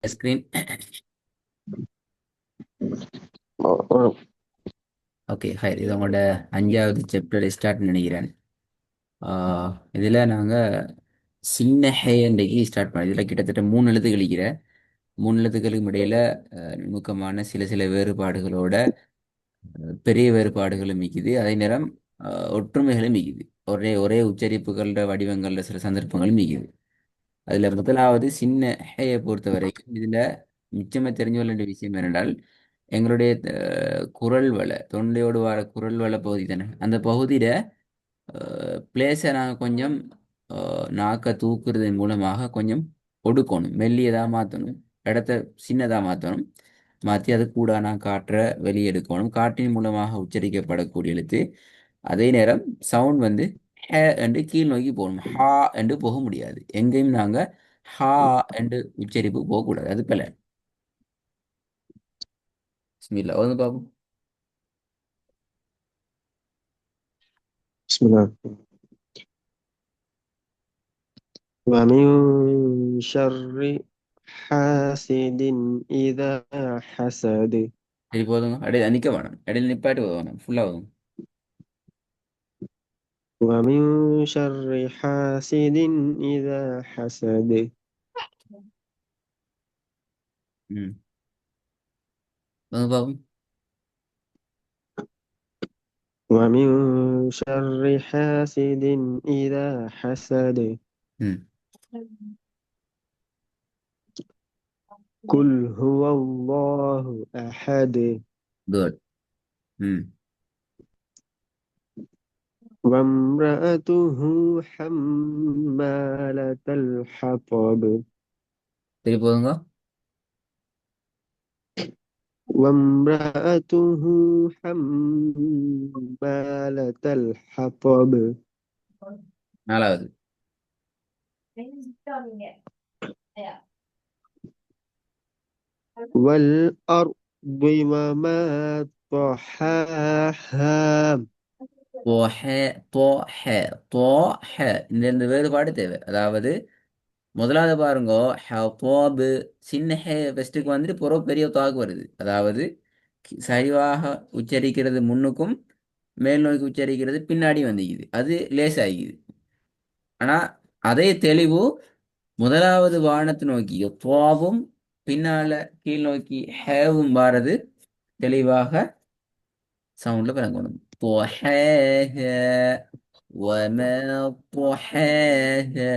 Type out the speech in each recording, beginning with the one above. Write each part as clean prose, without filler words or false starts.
Screen. ஓ, okay, high. இது உங்களோட 5வது சாப்டர் ஸ்டார்ட் நினைக்கிறேன். இதில் நாங்கள் சின்ன ஹே இன்றைக்கு ஸ்டார்ட் பண்ணோம். இதில் கிட்டத்தட்ட 3 எழுத்து கழிக்கிற 3 எழுத்துக்களுக்கும் இடையில நுணுக்கமான சில சில வேறுபாடுகளோட பெரிய வேறுபாடுகளும் மிக்குது. அதே நேரம் ஒற்றுமைகளும் மிக்குது. ஒரே ஒரே உச்சரிப்புகளோட வடிவங்களில் சில சந்தர்ப்பங்களும் மிக்குது. அதில் முதலாவது சின்ன ஹேயை பொறுத்த வரைக்கும் இதில் நிச்சயமாக தெரிஞ்சு கொள்ள வேண்டிய விஷயம் என்னென்றால் எங்களுடைய குரல் வள தொண்டையோடு வர குரல் வள பகுதி தானே அந்த பகுதியில் பிளேஸை நாங்கள் கொஞ்சம் நாக்கை தூக்குறதன் மூலமாக கொஞ்சம் ஒடுக்கணும், மெல்லியதாக மாற்றணும், இடத்த சின்னதாக மாற்றணும். மாற்றி அது கூட நான் காற்றை வெளியெடுக்கணும். காற்றின் மூலமாக உச்சரிக்கப்படக்கூடிய எழுத்து. அதே நேரம் சவுண்ட் வந்து ஹே என்று கீழ் நோக்கி போகணும். ஹா என்று போக முடியாது. எங்கேயும் நாங்கள் ஹா என்று உச்சரிப்பு போகக்கூடாது. அது பல பிஸ்மில்லா வந்து பார்ப்போம். بسم الله. ومن شر حاسد إذا حسد சரி, போதுங்க. இடையில நிற்க வேணாம், இடையில நிப்பாட்டு வேணாம், ஃபுல்லாக வரும். ومن شر حاسد إذا حسد ம், வந்து பார்ப்போம். ومن شر حاسد إذا حسد ம், قل هو الله أحد குட். ம், وامرأته حمالة الحطب சரி, போதுங்க. وامرأته حمالة الحطب 4வது. والأرض وما طحاها தோஹ, தோஹ, தோஹ. இந்த வேறுபாடு தேவை. அதாவது முதலாவது பாருங்க, தோபு சின்ன ஹே ஃபெஸ்ட்டுக்கு வந்துட்டு புற பெரிய தாக்கு வருது. அதாவது சரிவாக உச்சரிக்கிறது முன்னுக்கும், மேல் நோக்கி உச்சரிக்கிறது பின்னாடி வந்துக்குது. அது லேஸ் ஆகிக்குது. ஆனால் அதே தெளிவு முதலாவது வானத்தை நோக்கி துவாவும் பின்னால கீழ் நோக்கி ஹேவும் வாரது தெளிவாக சவுண்ட்ல விளங்கணும். طحاها وما طحاها.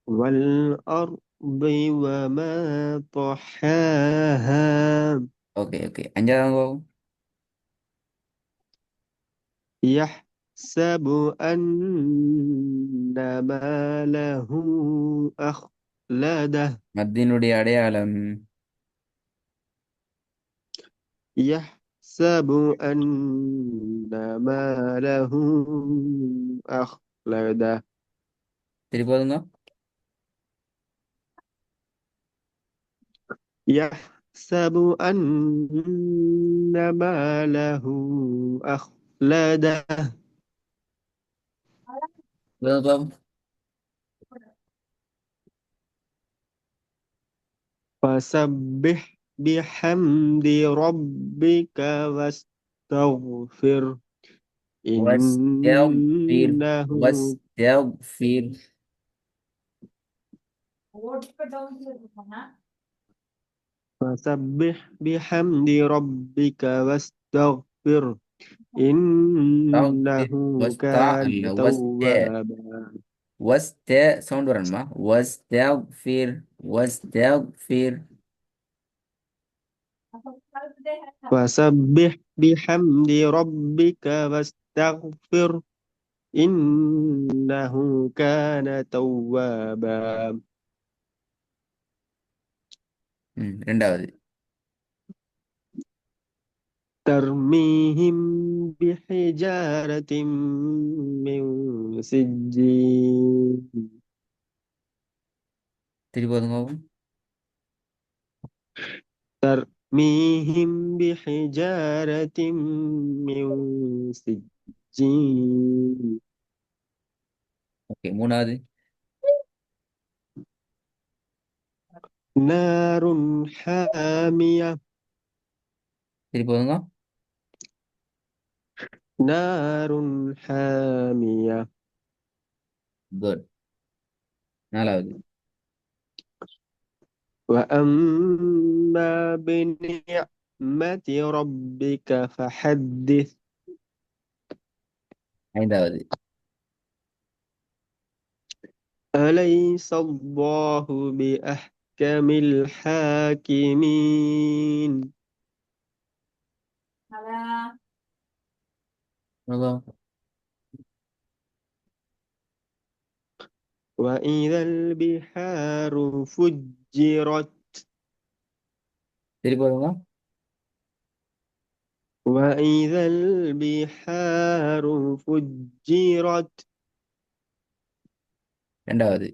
والأرض وما طحاها ஓகே ஓகே, 5வது. يحسب أن ماله أخلده மத்தினுடைய அடையாளம். يحسب أن ماله أخلده சரி, போதுங்க. يحسب أن ماله أخلده வேகம். فسبح بحمد ربك واستغفر واستغفر إنه واستغفر. فسبح بحمد ربك واستغفر إنه استغفر وستا كان அல்ல وستا. توابا وستا சவுண்ட் வரணுமா? واستغفر واستغفر. فسبح بحمد ربك واستغفر إنه كان توابا 2வது. ترميهم بحجارة من سجيل திருப்பி போதுங்க. ترميهم بحجارة من سجيل ஓகே, மூணாவது. نار حامية. திருப்பி போதுங்க. نار حامية. குட். நாலாவது. وأما بنعمة ربك فحدث. ஐந்தாவது. أليس الله بأحكم الحاكمين. அவ்வளவுதான். وإذا البحار فجرت. திருப்பி போதுங்க. وإذا البحار فجرت. ரெண்டாவது.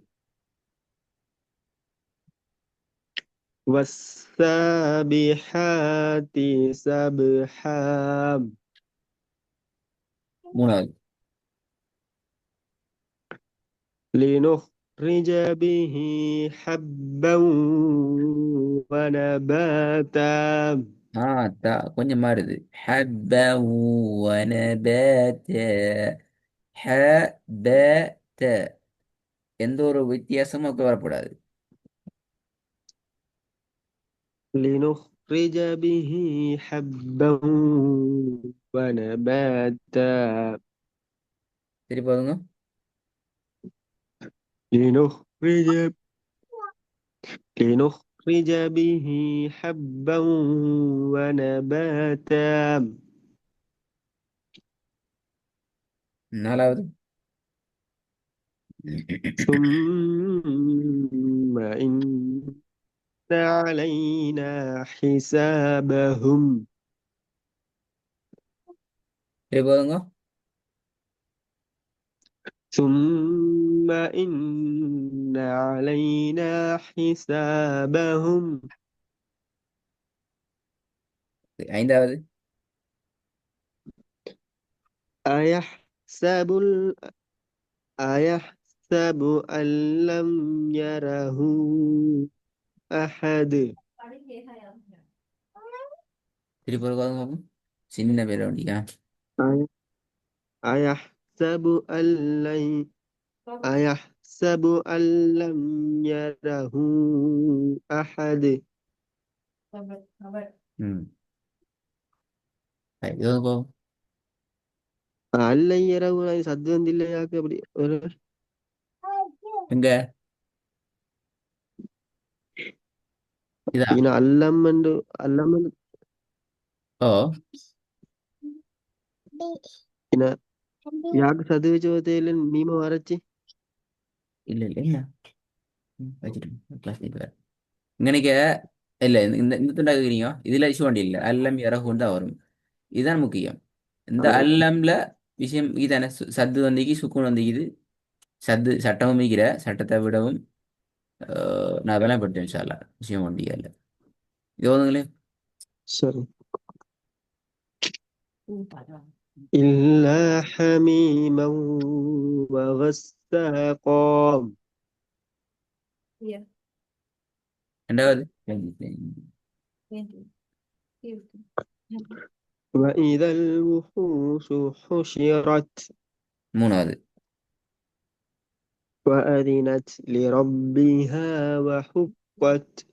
والسابحات سبحا. மூணாவது. لنخرج به حبا ونباتا. ஆ, கொஞ்சம் மாறுது. ஹப்ப வனபத. ஹபத. எந்த ஒரு வித்தியாசமும் அதுக்கு வரக்கூடாது. لنخرج به حبا ونباتا. திருப்பி போதுங்க. لنخرج لنخرج به حبا ونباتا. நாலாவது. ثم إن علينا حسابهم. திருப்பி போதுங்க. ثم إن علينا حسابهم. ஐந்தாவது. أيحسب أيحسب أن لم يره أحد. திருப்பி போதுங்க. சின்ன பேர் வண்டியா. أي- أيحسب أن لن أيحسب أن لم يره أحد. ம். இது வந்து போகும். أن يره சத்து வந்து இல்லையாக்கு அப்படி ஒரு எங்க இதா. പിന്നെ അല്ലമ്മണ്ട് അല്ലമ്മ ஓ, പിന്നെ യാക്ക് സത് വെച്ച് പോകത്തേലും മീമ വരച്ച് இல்ல இல்ல. வச்சுட்டு கிளாஸ் வேற இங்கனைக்க. இல்ல, இந்த இந்த துண்டா கேக்குறீங்க. இதுல இஷ்யூ வண்டி இல்ல, அல்லம் இறகும் தான் வரும். இதுதான் முக்கியம். இந்த அல்லம்ல விஷயம் இதான சத்து வந்திக்கு சுக்குன் வந்திக்குது. சத்து சட்டமும் மிக்கிற சட்டத்தை விடவும் நான் வேலை பட்டேன் இன்ஷா அல்லாஹ். விஷயம் வண்டியா இல்ல. இது ஓதுங்களே. സോറി إلا حميما وغساقا. ரெண்டாவது. وإذا الوحوش حشرت. மூணாவது. وأذنت لربها وحقت.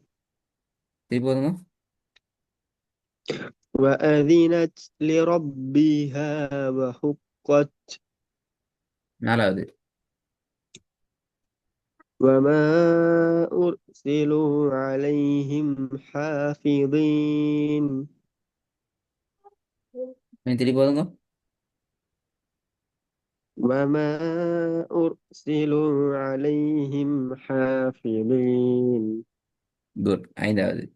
திருப்பி போதுங்க. وأذنت لربها وحقت. நாலாவது. وما أرسلوا عليهم حافظين. திருப்பி போதுங்க. وما أرسلوا عليهم حافظين. குட். ஐந்தாவது.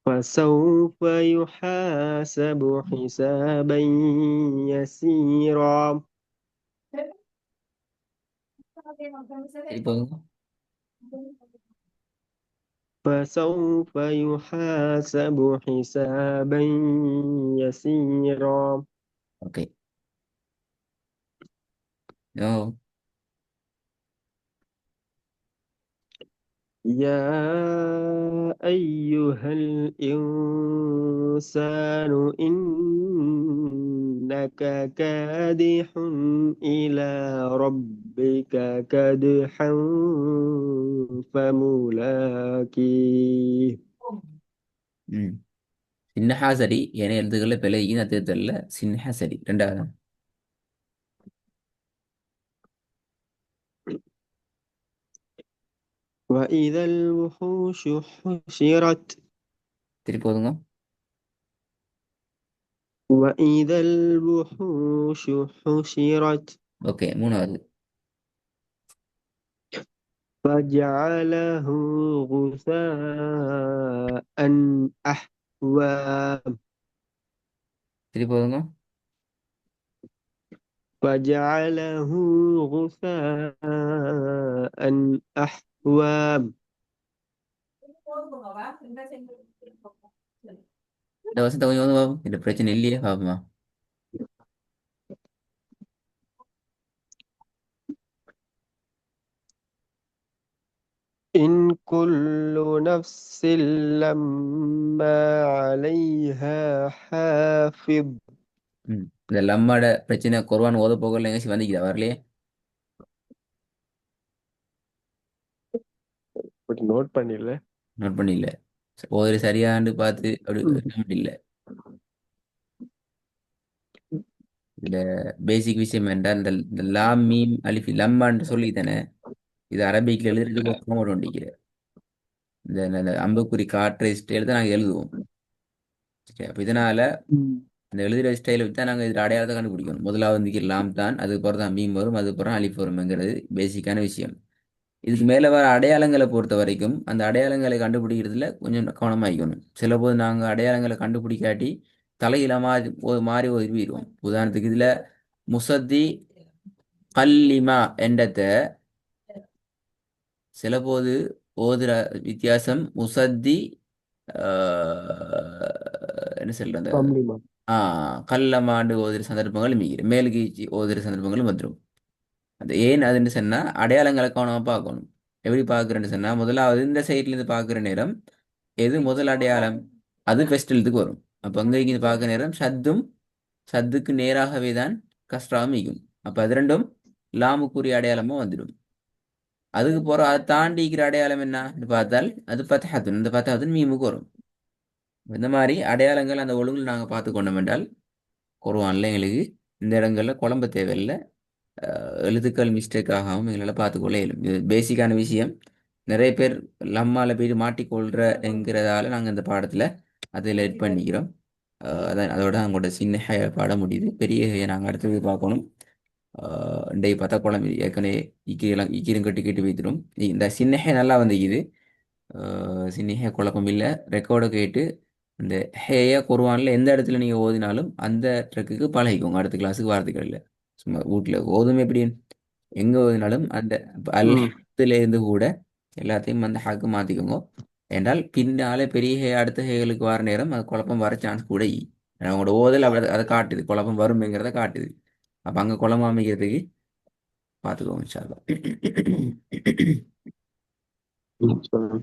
فسوف يحاسب حسابا يسيرا. திருப்பி போதுங்க. فسوف يحاسب حسابا يسيرا. ஓகே. ஓ. يا أيها الإنسان إنك كادح إلى ربك كدحا فملاقيه. ம். சின்னஹா சரி ஏன்னா எழுத்துக்களில் பிழைக்கு அது தெரியல. சின்னஹா சரி ரெண்டாவது. وإذا الوحوش حشرت. திருப்பி போதுங்க. وإذا الوحوش حشرت ஓகே மூணாவது. فجعله غثاء أحوى. திருப்பி போதுங்க. فجعله غثاء أحوى. இந்த வருஷத்தை கொஞ்சம் வந்து பார்ப்போம். இந்த பிரச்சனை இல்லையே பார்ப்போமா. إن كل نفس لما عليها حافظ. ம். இந்த லம்மாட பிரச்சனை குர்ஆன் ஓத போகல எங்கேயாச்சும் வந்துக்குதா வரலையே. பட் நோட் பண்ணிடல. நோட் பண்ணியில்ல. ஒரு சரியாண்டு பார்த்து அப்படி நோட் இல்லை. இதுல பேசிக் விஷயம் என்றால் இந்த லாம் மீம் அலிஃப் லம்மான்னு சொல்லி தானே இது அரபிக்ல எழுதுறதுக்கு ஒரு ஃபார்மட் ஒண்டிக்கிறேன். இந்த அம்புக்குறி காட்டுற ஸ்டைல் தான் நாங்கள் எழுதுவோம். சரி, அப்ப இதனால இந்த எழுதுகிற ஸ்டைலை வச்சு தான் நாங்கள் இதில் அடையாளத்தை கண்டுபிடிக்கணும். முதலாவது வந்து லாம் தான், அதுக்கப்புறம் தான் மீம் வரும், அதுக்கப்புறம் அலிஃப் வரும்ங்கிறது பேசிக்கான விஷயம். இதுக்கு மேலே வர அடையாளங்களை பொறுத்த வரைக்கும் அந்த அடையாளங்களை கண்டுபிடிக்கிறதுல கொஞ்சம் கவனமாகிக்கணும். சில போது நாங்கள் அடையாளங்களை கண்டுபிடிக்காட்டி தலையில மாறி மாறி ஒதுவிடுவோம். உதாரணத்துக்கு இதில் முசத்தி கல்லிமா என்றத சில போது ஓதுற வித்தியாசம் முசத்தி என்ன சொல்றது கம்லிமா. கல்லமாண்டு ஓதுற சந்தர்ப்பங்கள் மிகிற மேலுக்கு ஓதுற சந்தர்ப்பங்களும் வந்துடும். அது ஏன் அதுன்னு சொன்னா அடையாளங்களை கவனமா பார்க்கணும். எப்படி பார்க்குறேன்னு சொன்னா முதலாவது இந்த சைட்ல இருந்து பார்க்குற நேரம் எது முதல் அடையாளம் அது ஃபர்ஸ்ட் எழுத்துக்கு வரும். அப்போ அங்கே இங்கே பார்க்குற நேரம் சத்தும் சத்துக்கு நேராகவே தான் கஸ்ராவும் மிகும். அப்போ அது ரெண்டும் லாமுக்குரிய அடையாளமும் வந்துடும். அதுக்கு போற அதை தாண்டிக்கிற அடையாளம் என்ன பார்த்தால் அது ஃபத்ஹத்துன். இந்த ஃபத்ஹத்துன் மீமுக்கு வரும். இந்த மாதிரி அடையாளங்கள் அந்த ஒழுங்கில் நாங்கள் பார்த்து கொண்டோம் என்றால் குர்ஆன்ல எங்களுக்கு இந்த இடங்கள்ல குழம்ப தேவையில்லை. எழுத்துக்கள் மிஸ்டேக் ஆகாமல் எங்களால் பார்த்துக்கொள்ள இயலும். இது பேசிக்கான விஷயம். நிறைய பேர் லம்மால போய் மாட்டிக்கொள்கிற என்கிறதால நாங்கள் இந்த பாடத்தில் அதில் எட் பண்ணிக்கிறோம். அதான் அதோட அவங்களோட சின்ன பாட முடியுது. பெரிய நாங்கள் அடுத்தது பார்க்கணும். இன்றைய பார்த்தா குழம்பு ஏற்கனவே ஈக்கிரம் கட்டி கட்டி வைத்திரும். இந்த சின்ன நல்லா வந்துக்குது. சின்ன குழப்பம் இல்லை. ரெக்கார்டை கேட்டு இந்த ஹேய குர்ஆன்ல எந்த இடத்துல நீங்கள் ஓதினாலும் அந்த ட்ரக்குக்கு பழகிக்கோங்க. அடுத்த கிளாஸுக்கு வார்த்தைகள் இல்லை. சும்மா வீட்டில் ஓதும் எப்படி எங்கே ஓதினாலும் அந்த அல்ஹம்துல இருந்து கூட எல்லாத்தையும் அந்த ஹாக்கு மாற்றிக்கோங்க. என்றால் பின்னாலே பெரிய ஹே அடுத்த ஹேகளுக்கு வர நேரம் அது குழப்பம் வர சான்ஸ் கூட அவங்களோட ஓதல் அப்படி அதை காட்டுது. குழப்பம் வரும்ங்கிறத காட்டுது. அப்போ அங்கே குழம்பு அமைக்கிறதுக்கு பார்த்துக்கோங்க இன்ஷா அல்லாஹ். சொல்லுங்க.